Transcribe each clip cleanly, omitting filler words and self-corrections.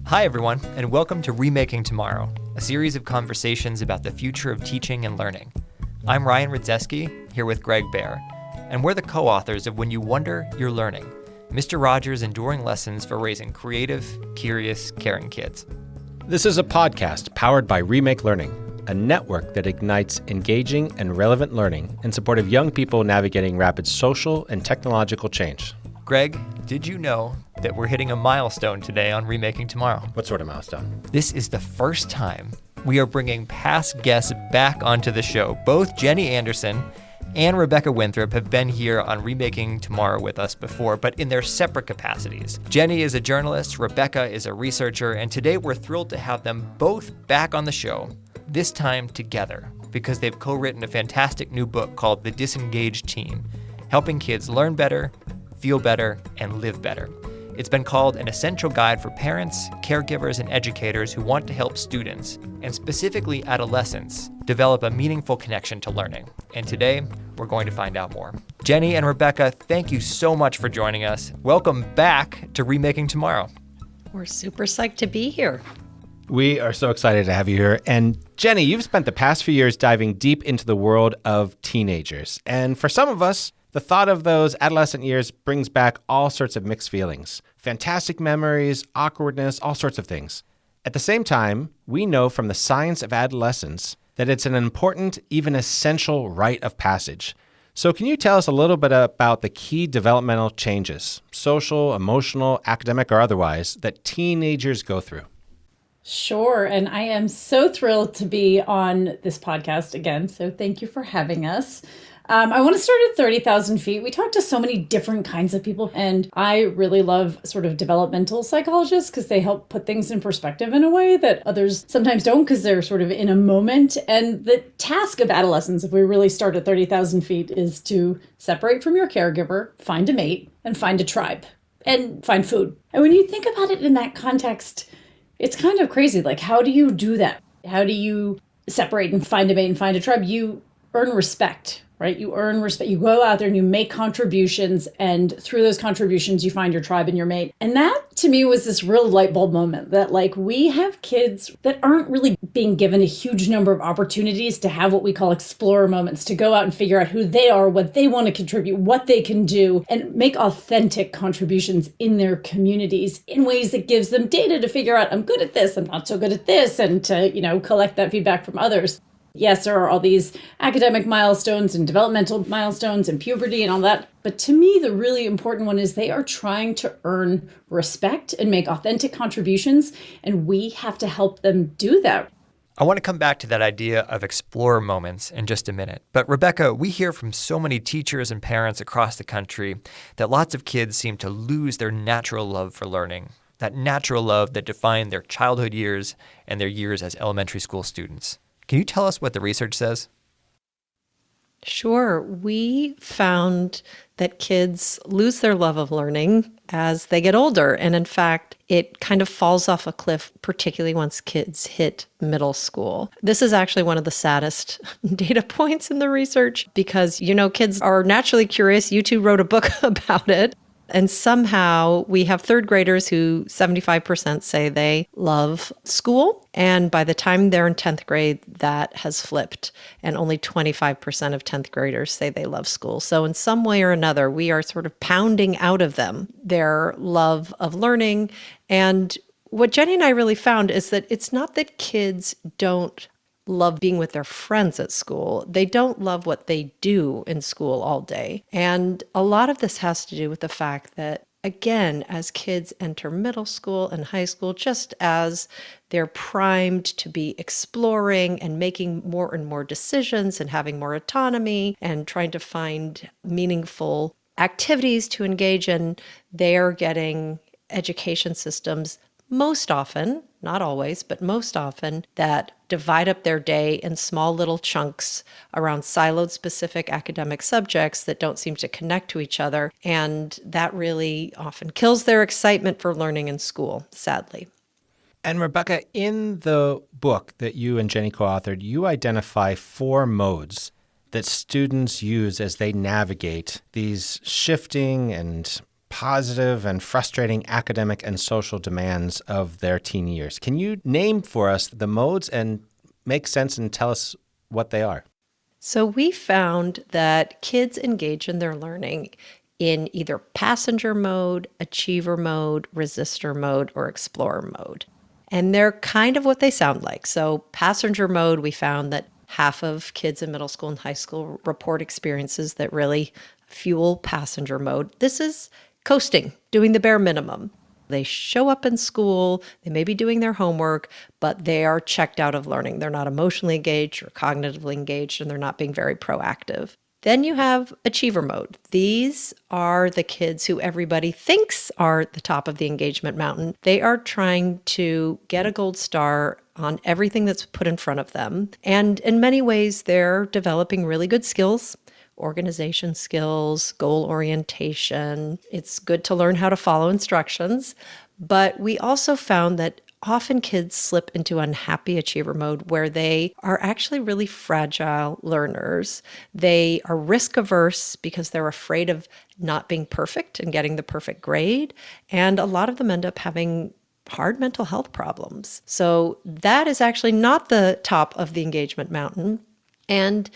Hi, everyone, and welcome to Remaking Tomorrow, a series of conversations about the future of teaching and learning. I'm Ryan Rydzeski, here with Greg Baer, and we're the co-authors of When You Wonder, You're Learning, Mr. Rogers' enduring lessons for raising creative, curious, caring kids. This is a podcast powered by Remake Learning, a network that ignites engaging and relevant learning in support of young people navigating rapid social and technological change. Greg, did you know that we're hitting a milestone today on Remaking Tomorrow? What sort of milestone? This is the first time we are bringing past guests back onto the show. Both Jenny Anderson and Rebecca Winthrop have been here on Remaking Tomorrow with us before, but in their separate capacities. Jenny is a journalist, Rebecca is a researcher, and today we're thrilled to have them both back on the show, this time together, because they've co-written a fantastic new book called The Disengaged Team, helping kids learn better, feel better, and live better. It's been called an essential guide for parents, caregivers, and educators who want to help students, and specifically adolescents, develop a meaningful connection to learning. And today, we're going to find out more. Jenny and Rebecca, thank you so much for joining us. Welcome back to Remaking Tomorrow. We're super psyched to be here. We are so excited to have you here. And Jenny, you've spent the past few years diving deep into the world of teenagers. And for some of us, the thought of those adolescent years brings back all sorts of mixed feelings. Fantastic memories, awkwardness, all sorts of things. At the same time, we know from the science of adolescence that it's an important, even essential rite of passage. So can you tell us a little bit about the key developmental changes, social, emotional, academic, or otherwise, that teenagers go through? Sure. And I am so thrilled to be on this podcast again. So thank you for having us. I want to start at 30,000 feet. We talk to so many different kinds of people, and I really love sort of developmental psychologists because they help put things in perspective in a way that others sometimes don't because they're sort of in a moment. And the task of adolescence, if we really start at 30,000 feet, is to separate from your caregiver, find a mate, and find a tribe, and find food. And when you think about it in that context, it's kind of crazy. Like, how do you do that? How do you separate and find a mate and find a tribe? You earn respect. Right? You earn respect. You go out there and you make contributions, and through those contributions, you find your tribe and your mate. And that, to me, was this real light bulb moment that, like, we have kids that aren't really being given a huge number of opportunities to have what we call explorer moments, to go out and figure out who they are, what they want to contribute, what they can do, and make authentic contributions in their communities in ways that gives them data to figure out, I'm good at this, I'm not so good at this, and to, collect that feedback from others. Yes, there are all these academic milestones and developmental milestones and puberty and all that. But to me, the really important one is they are trying to earn respect and make authentic contributions. And we have to help them do that. I want to come back to that idea of explorer moments in just a minute. But Rebecca, we hear from so many teachers and parents across the country that lots of kids seem to lose their natural love for learning, that natural love that defined their childhood years and their years as elementary school students. Can you tell us what the research says? Sure. We found that kids lose their love of learning as they get older. And in fact, it kind of falls off a cliff, particularly once kids hit middle school. This is actually one of the saddest data points in the research because, kids are naturally curious. You two wrote a book about it. And somehow we have third graders who 75% say they love school. And by the time they're in 10th grade, that has flipped. And only 25% of 10th graders say they love school. So in some way or another, we are sort of pounding out of them their love of learning. And what Jenny and I really found is that it's not that kids don't love being with their friends at school. They don't love what they do in school all day. And a lot of this has to do with the fact that, again, as kids enter middle school and high school, just as they're primed to be exploring and making more and more decisions and having more autonomy and trying to find meaningful activities to engage in, they're getting education systems most often, not always, but most often, that divide up their day in small little chunks around siloed specific academic subjects that don't seem to connect to each other. And that really often kills their excitement for learning in school, sadly. And Rebecca, in the book that you and Jenny co-authored, you identify 4 modes that students use as they navigate these shifting and positive and frustrating academic and social demands of their teen years. Can you name for us the modes and make sense and tell us what they are? So we found that kids engage in their learning in either passenger mode, achiever mode, resistor mode, or explorer mode. And they're kind of what they sound like. So passenger mode, we found that half of kids in middle school and high school report experiences that really fuel passenger mode. This is coasting, doing the bare minimum. They show up in school, they may be doing their homework, but they are checked out of learning. They're not emotionally engaged or cognitively engaged, and they're not being very proactive. Then you have achiever mode. These are the kids who everybody thinks are at the top of the engagement mountain. They are trying to get a gold star on everything that's put in front of them. And in many ways, they're developing really good skills. Organization skills, goal orientation. It's good to learn how to follow instructions. But we also found that often kids slip into unhappy achiever mode where they are actually really fragile learners. They are risk averse because they're afraid of not being perfect and getting the perfect grade. And a lot of them end up having hard mental health problems. So that is actually not the top of the engagement mountain. And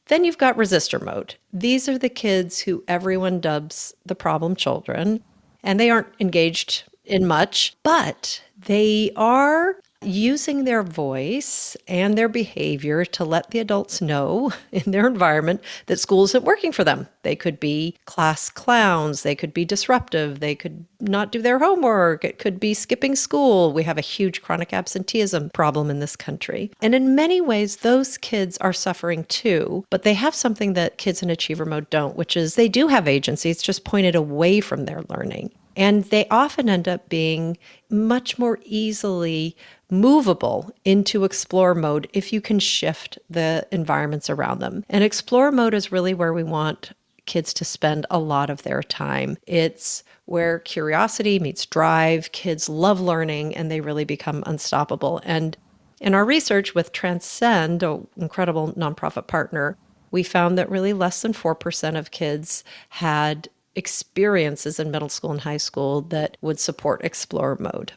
then you've got resistor mode. These are the kids who everyone dubs the problem children, and they aren't engaged in much, but they are using their voice and their behavior to let the adults know in their environment that school isn't working for them. They could be class clowns, they could be disruptive, they could not do their homework, it could be skipping school. We have a huge chronic absenteeism problem in this country. And in many ways, those kids are suffering too, but they have something that kids in achiever mode don't, which is they do have agency. It's just pointed away from their learning. And they often end up being much more easily movable into explore mode if you can shift the environments around them. And explore mode is really where we want kids to spend a lot of their time. It's where curiosity meets drive. Kids love learning and they really become unstoppable. And in our research with Transcend, an incredible nonprofit partner, we found that really less than 4% of kids had experiences in middle school and high school that would support explorer mode.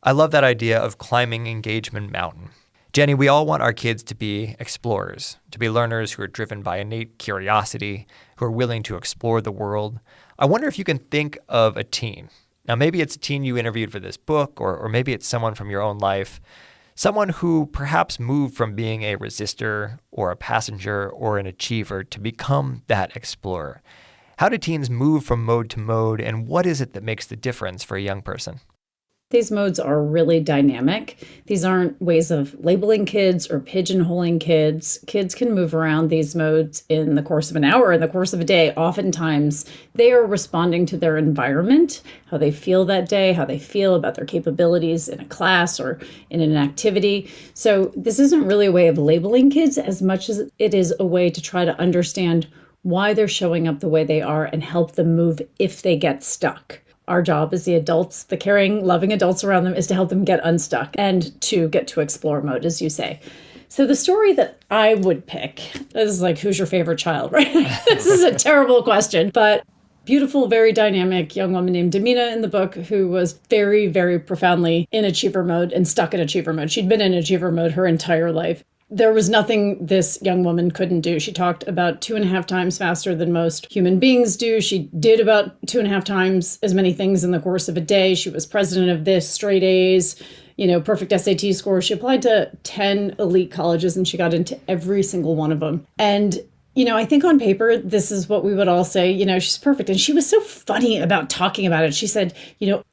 I love that idea of climbing engagement mountain. Jenny, we all want our kids to be explorers, to be learners who are driven by innate curiosity, who are willing to explore the world. I wonder if you can think of a teen. Now, maybe it's a teen you interviewed for this book, or maybe it's someone from your own life, someone who perhaps moved from being a resistor or a passenger or an achiever to become that explorer. How do teens move from mode to mode, and what is it that makes the difference for a young person? These modes are really dynamic. These aren't ways of labeling kids or pigeonholing kids. Kids can move around these modes in the course of an hour, in the course of a day. Oftentimes, they are responding to their environment, how they feel that day, how they feel about their capabilities in a class or in an activity. So this isn't really a way of labeling kids as much as it is a way to try to understand why they're showing up the way they are and help them move if they get stuck. Our job as the adults, the caring, loving adults around them, is to help them get unstuck and to get to explore mode, as you say. So the story that I would pick, this is like, who's your favorite child, right? This is a terrible question, but beautiful, very dynamic young woman named Damina in the book who was very, very profoundly in achiever mode and stuck in achiever mode. She'd been in achiever mode her entire life. There was nothing this young woman couldn't do. She talked about 2.5 times faster than most human beings do. She did about 2.5 times as many things in the course of a day. She was president of this, straight A's, perfect SAT score. She applied to 10 elite colleges and she got into every single one of them. And I think on paper, this is what we would all say, she's perfect. And she was so funny about talking about it. She said,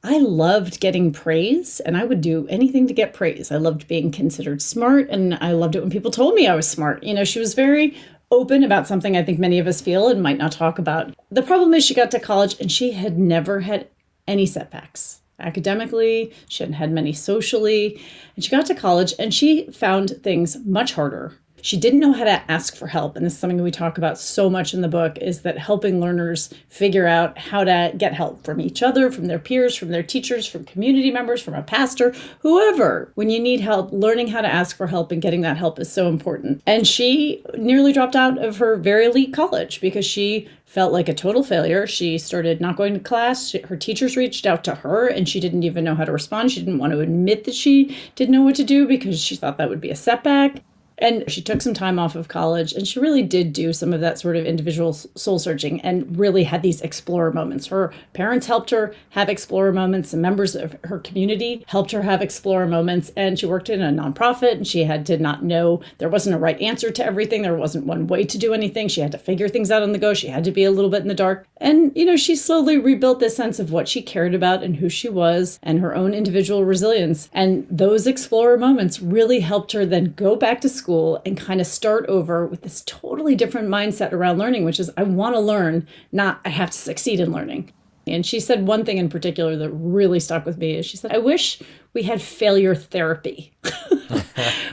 I loved getting praise and I would do anything to get praise. I loved being considered smart and I loved it when people told me I was smart. She was very open about something I think many of us feel and might not talk about. The problem is she got to college and she had never had any setbacks. Academically, she hadn't had many socially, and she got to college and she found things much harder She didn't know how to ask for help. And this is something we talk about so much in the book, is that helping learners figure out how to get help from each other, from their peers, from their teachers, from community members, from a pastor, whoever. When you need help, learning how to ask for help and getting that help is so important. And she nearly dropped out of her very elite college because she felt like a total failure. She started not going to class. Her teachers reached out to her and she didn't even know how to respond. She didn't want to admit that she didn't know what to do because she thought that would be a setback. And she took some time off of college, and she really did do some of that sort of individual soul searching and really had these explorer moments. Her parents helped her have explorer moments, and members of her community helped her have explorer moments. And she worked in a nonprofit, and she did not know, there wasn't a right answer to everything. There wasn't one way to do anything. She had to figure things out on the go. She had to be a little bit in the dark. And, she slowly rebuilt this sense of what she cared about and who she was and her own individual resilience. And those explorer moments really helped her then go back to school and kind of start over with this totally different mindset around learning, which is I want to learn, not I have to succeed in learning. And she said one thing in particular that really stuck with me is she said, I wish we had failure therapy,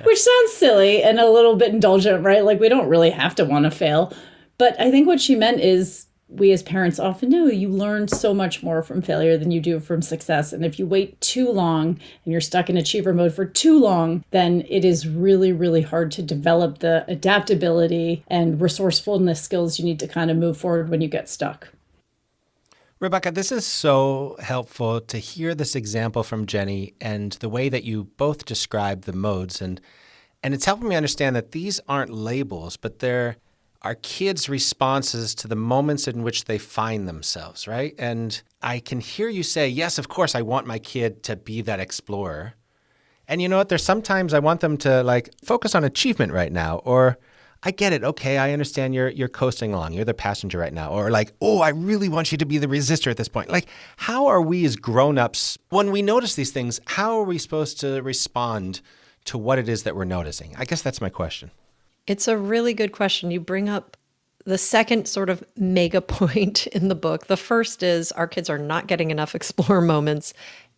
which sounds silly and a little bit indulgent, right? Like we don't really have to want to fail. But I think what she meant is we as parents often know you learn so much more from failure than you do from success. And if you wait too long and you're stuck in achiever mode for too long, then it is really, really hard to develop the adaptability and resourcefulness skills you need to kind of move forward when you get stuck. Rebecca, this is so helpful to hear this example from Jenny and the way that you both describe the modes. And it's helping me understand that these aren't labels, but they're our kids' responses to the moments in which they find themselves, right? And I can hear you say, yes, of course, I want my kid to be that explorer. And you know what? There's sometimes I want them to focus on achievement right now, or I get it. Okay, I understand you're coasting along. You're the passenger right now. Or I really want you to be the resistor at this point. How are we as grown-ups, when we notice these things, how are we supposed to respond to what it is that we're noticing? I guess that's my question. It's a really good question. You bring up the second sort of mega point in the book. The first is our kids are not getting enough explore moments,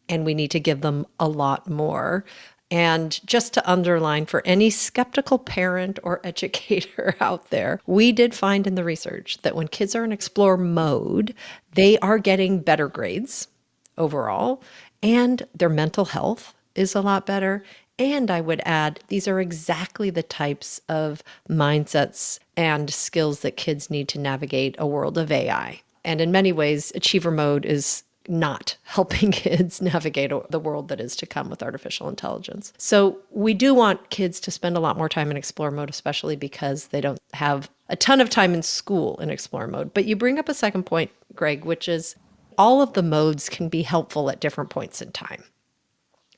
and we need to give them a lot more. And just to underline for any skeptical parent or educator out there, we did find in the research that when kids are in explore mode, they are getting better grades overall, and their mental health is a lot better. And I would add, these are exactly the types of mindsets and skills that kids need to navigate a world of AI. And in many ways, achiever mode is not helping kids navigate the world that is to come with artificial intelligence. So we do want kids to spend a lot more time in explore mode, especially because they don't have a ton of time in school in explore mode. But you bring up a second point, Greg, which is all of the modes can be helpful at different points in time.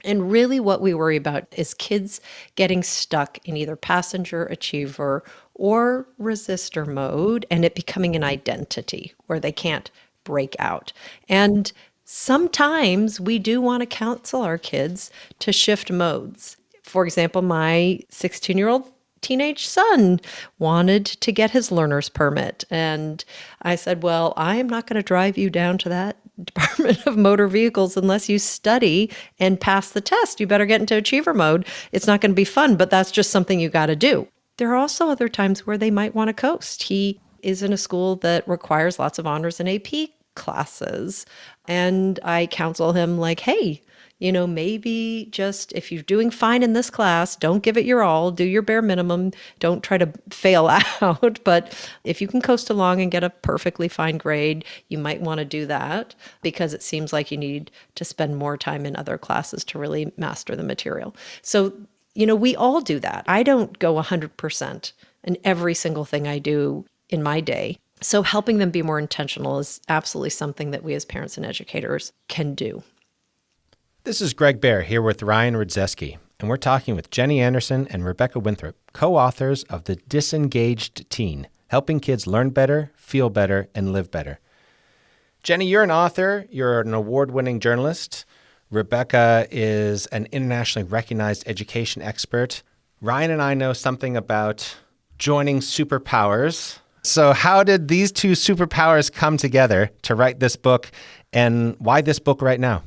And really what we worry about is kids getting stuck in either passenger, achiever, or resistor mode, and it becoming an identity where they can't break out. And sometimes we do want to counsel our kids to shift modes. For example, my 16-year-old teenage son wanted to get his learner's permit. And I said, well, I am not going to drive you down to that Department of Motor Vehicles unless you study and pass the test. You better get into achiever mode. It's not going to be fun, but that's just something you got to do. There are also other times where they might want to coast. He is in a school that requires lots of honors and AP classes. And I counsel him hey, maybe just if you're doing fine in this class, don't give it your all, do your bare minimum, don't try to fail out. But if you can coast along and get a perfectly fine grade, you might want to do that because it seems like you need to spend more time in other classes to really master the material. So, we all do that. I don't go 100% in every single thing I do in my day. So helping them be more intentional is absolutely something that we as parents and educators can do. This is Greg Baer here with Ryan Rudzeski, and we're talking with Jenny Anderson and Rebecca Winthrop, co-authors of The Disengaged Teen, Helping Kids Learn Better, Feel Better, and Live Better. Jenny, you're an author, you're an award-winning journalist. Rebecca is an internationally recognized education expert. Ryan and I know something about joining superpowers. So how did these two superpowers come together to write this book, and why this book right now?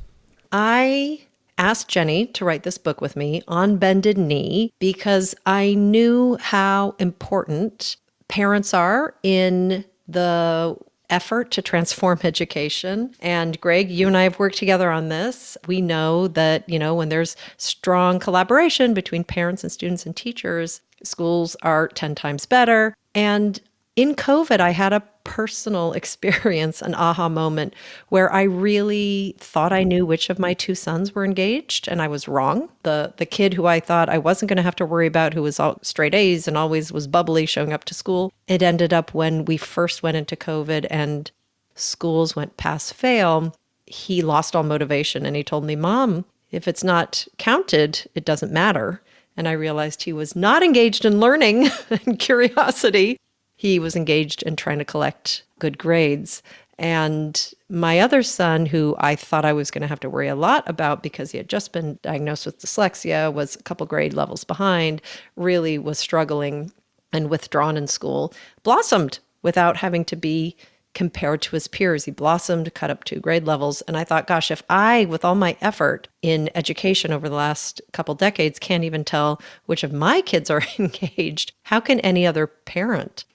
I asked Jenny to write this book with me on bended knee because I knew how important parents are in the effort to transform education. And Greg, you and I have worked together on this. We know that, when there's strong collaboration between parents and students and teachers, schools are 10 times better. And in COVID, I had a personal experience, an aha moment, where I really thought I knew which of my two sons were engaged, and I was wrong. The kid who I thought I wasn't going to have to worry about, who was all straight A's and always was bubbly showing up to school, it ended up when we first went into COVID and schools went pass fail, he lost all motivation and he told me, "Mom, if it's not counted, it doesn't matter." And I realized he was not engaged in learning and curiosity. He was engaged in trying to collect good grades. And my other son, who I thought I was going to have to worry a lot about because he had just been diagnosed with dyslexia, was a couple grade levels behind, really was struggling and withdrawn in school, blossomed without having to be compared to his peers. He blossomed, cut up 2 grade levels. And I thought, gosh, if I, with all my effort in education over the last couple decades, can't even tell which of my kids are engaged, how can any other parent?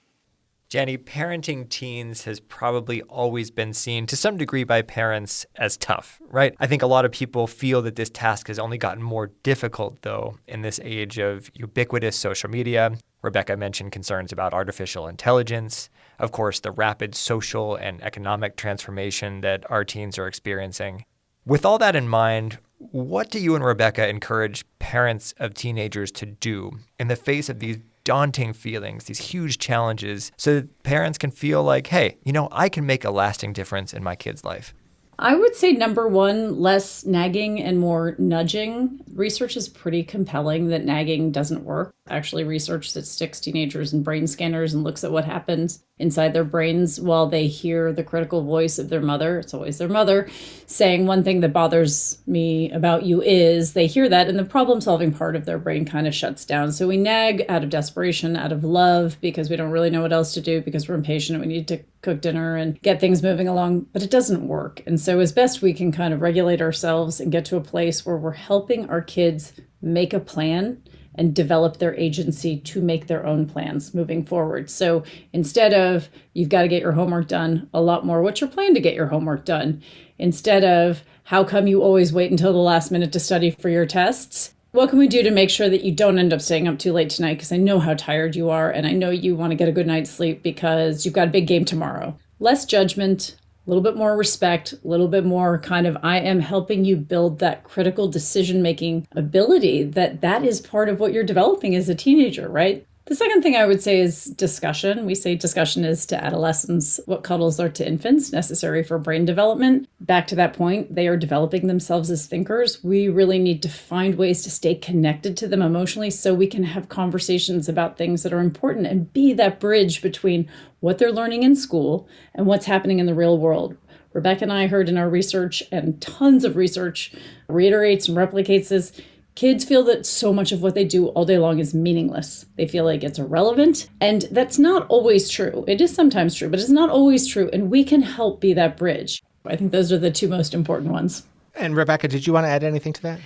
Jenny, parenting teens has probably always been seen to some degree by parents as tough, right? I think a lot of people feel that this task has only gotten more difficult, though, in this age of ubiquitous social media. Rebecca mentioned concerns about artificial intelligence. Of course, the rapid social and economic transformation that our teens are experiencing. With all that in mind, what do you and Rebecca encourage parents of teenagers to do in the face of these daunting feelings, these huge challenges, so that parents can feel like, hey, I can make a lasting difference in my kid's life? I would say number one, less nagging and more nudging. Research is pretty compelling that nagging doesn't work. Actually, research that sticks teenagers in brain scanners and looks at what happens inside their brains while they hear the critical voice of their mother. It's always their mother saying, "One thing that bothers me about you is," they hear that, and the problem-solving part of their brain kind of shuts down. So we nag out of desperation, out of love, because we don't really know what else to do, because we're impatient. We need to cook dinner and get things moving along, but it doesn't work. And so as best we can kind of regulate ourselves and get to a place where we're helping our kids make a plan and develop their agency to make their own plans moving forward. So instead of, "You've got to get your homework done," a lot more, "What's your plan to get your homework done?" Instead of, "How come you always wait until the last minute to study for your tests? What can we do to make sure that you don't end up staying up too late tonight? Because I know how tired you are, and I know you want to get a good night's sleep because you've got a big game tomorrow." Less judgment, a little bit more respect, a little bit more kind of, I am helping you build that critical decision-making ability that is part of what you're developing as a teenager, right? The second thing I would say is discussion. We say discussion is to adolescents what cuddles are to infants, necessary for brain development. Back to that point, they are developing themselves as thinkers. We really need to find ways to stay connected to them emotionally so we can have conversations about things that are important and be that bridge between what they're learning in school and what's happening in the real world. Rebecca and I heard in our research, and tons of research reiterates and replicates this, kids feel that so much of what they do all day long is meaningless. They feel like it's irrelevant, and that's not always true. It is sometimes true, but it's not always true, and we can help be that bridge. I think those are the two most important ones. And Rebecca, did you want to add anything to that?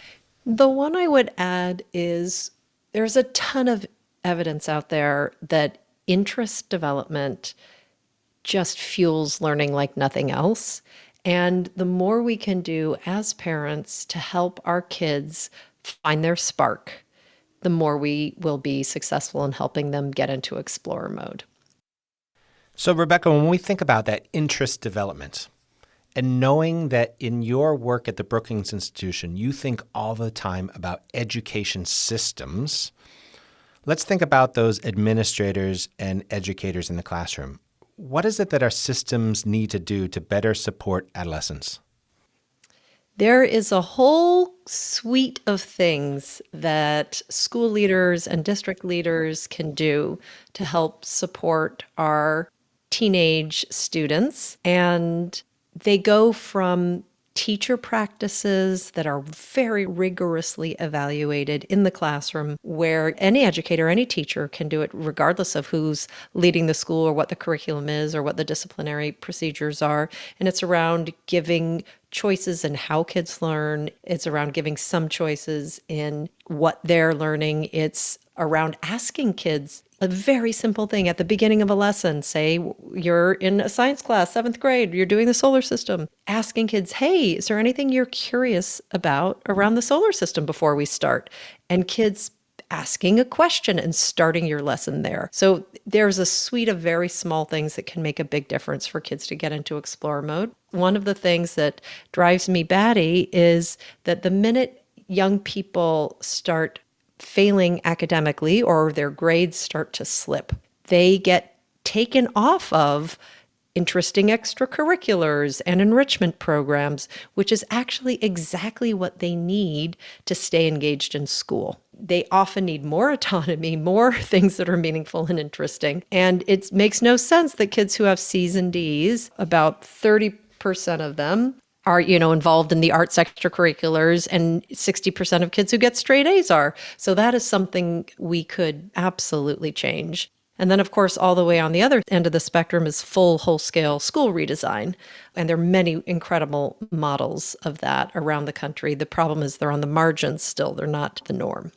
The one I would add is there's a ton of evidence out there that interest development just fuels learning like nothing else. And the more we can do as parents to help our kids find their spark, the more we will be successful in helping them get into explorer mode. So, Rebecca, when we think about that interest development, and knowing that in your work at the Brookings Institution, you think all the time about education systems, let's think about those administrators and educators in the classroom. What is it that our systems need to do to better support adolescents? There is a whole suite of things that school leaders and district leaders can do to help support our teenage students. And they go from teacher practices that are very rigorously evaluated in the classroom, where any educator, any teacher can do it regardless of who's leading the school or what the curriculum is or what the disciplinary procedures are. And it's around giving choices in how kids learn. It's around giving some choices in what they're learning. It's around asking kids a very simple thing at the beginning of a lesson. Say you're in a science class, 7th grade, you're doing the solar system. Asking kids, hey, is there anything you're curious about around the solar system before we start? And kids asking a question and starting your lesson there. So there's a suite of very small things that can make a big difference for kids to get into explore mode. One of the things that drives me batty is that the minute young people start failing academically or their grades start to slip, they get taken off of interesting extracurriculars and enrichment programs, which is actually exactly what they need to stay engaged in school. They often need more autonomy, more things that are meaningful and interesting. And it makes no sense that kids who have C's and D's, about 30% of them, are, involved in the arts extracurriculars, and 60% of kids who get straight A's are. So that is something we could absolutely change. And then, of course, all the way on the other end of the spectrum is full whole-scale school redesign. And there are many incredible models of that around the country. The problem is they're on the margins still. They're not the norm.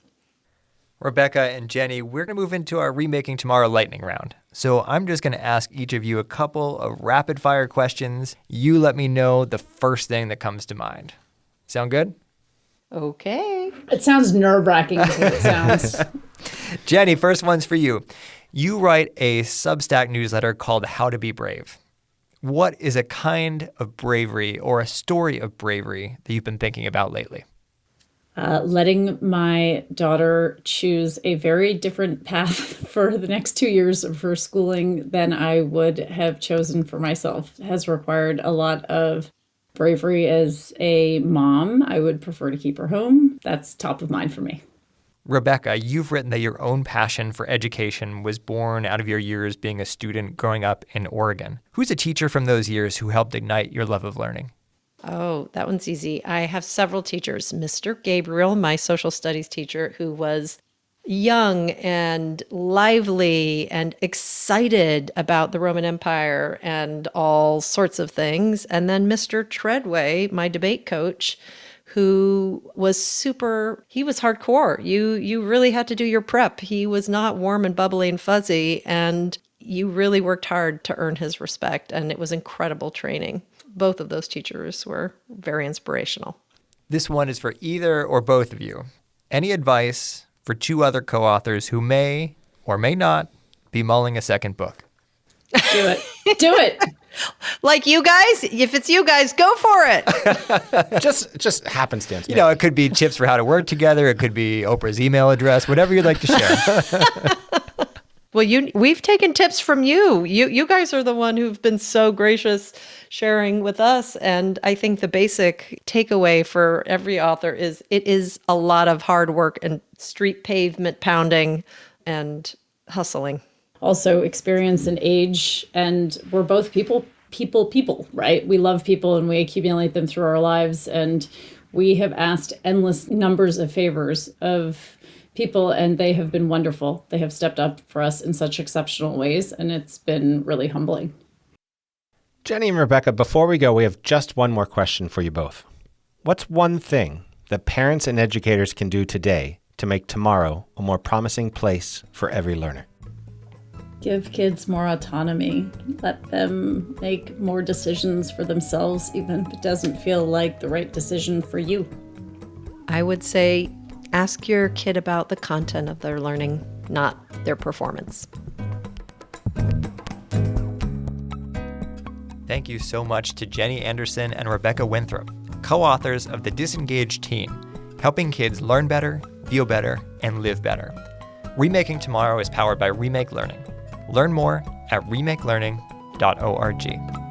Rebecca and Jenny, we're going to move into our Remaking Tomorrow lightning round. So I'm just going to ask each of you a couple of rapid-fire questions. You let me know the first thing that comes to mind. Sound good? Okay. It sounds nerve-wracking is what it sounds. Jenny, first one's for you. You write a Substack newsletter called How to Be Brave. What is a kind of bravery or a story of bravery that you've been thinking about lately? Letting my daughter choose a very different path for the next 2 years of her schooling than I would have chosen for myself has required a lot of bravery as a mom. I would prefer to keep her home. That's top of mind for me. Rebecca, you've written that your own passion for education was born out of your years being a student growing up in Oregon. Who's a teacher from those years who helped ignite your love of learning? Oh, that one's easy. I have several teachers. Mr. Gabriel, my social studies teacher, who was young and lively and excited about the Roman Empire and all sorts of things. And then Mr. Treadway, my debate coach, who was he was hardcore. You really had to do your prep. He was not warm and bubbly and fuzzy, and you really worked hard to earn his respect, and it was incredible training. Both of those teachers were very inspirational. This one is for either or both of you. Any advice for two other co-authors who may or may not be mulling a second book? Do it. Do it. Like you guys, if it's you guys, go for it. just happenstance. You know, it could be tips for how to work together. It could be Oprah's email address, whatever you'd like to share. Well, we've taken tips from you. You guys are the one who've been so gracious sharing with us. And I think the basic takeaway for every author is it is a lot of hard work and street pavement pounding and hustling. Also experience and age, and we're both people, right? We love people and we accumulate them through our lives, and we have asked endless numbers of favors of people, and they have been wonderful. They have stepped up for us in such exceptional ways, and it's been really humbling. Jenny and Rebecca, before we go, we have just one more question for you both. What's one thing that parents and educators can do today to make tomorrow a more promising place for every learner? Give kids more autonomy. Let them make more decisions for themselves, even if it doesn't feel like the right decision for you. I would say ask your kid about the content of their learning, not their performance. Thank you so much to Jenny Anderson and Rebecca Winthrop, co-authors of the Disengaged team, helping kids learn better, feel better, and live better. Remaking Tomorrow is powered by Remake Learning. Learn more at remakelearning.org.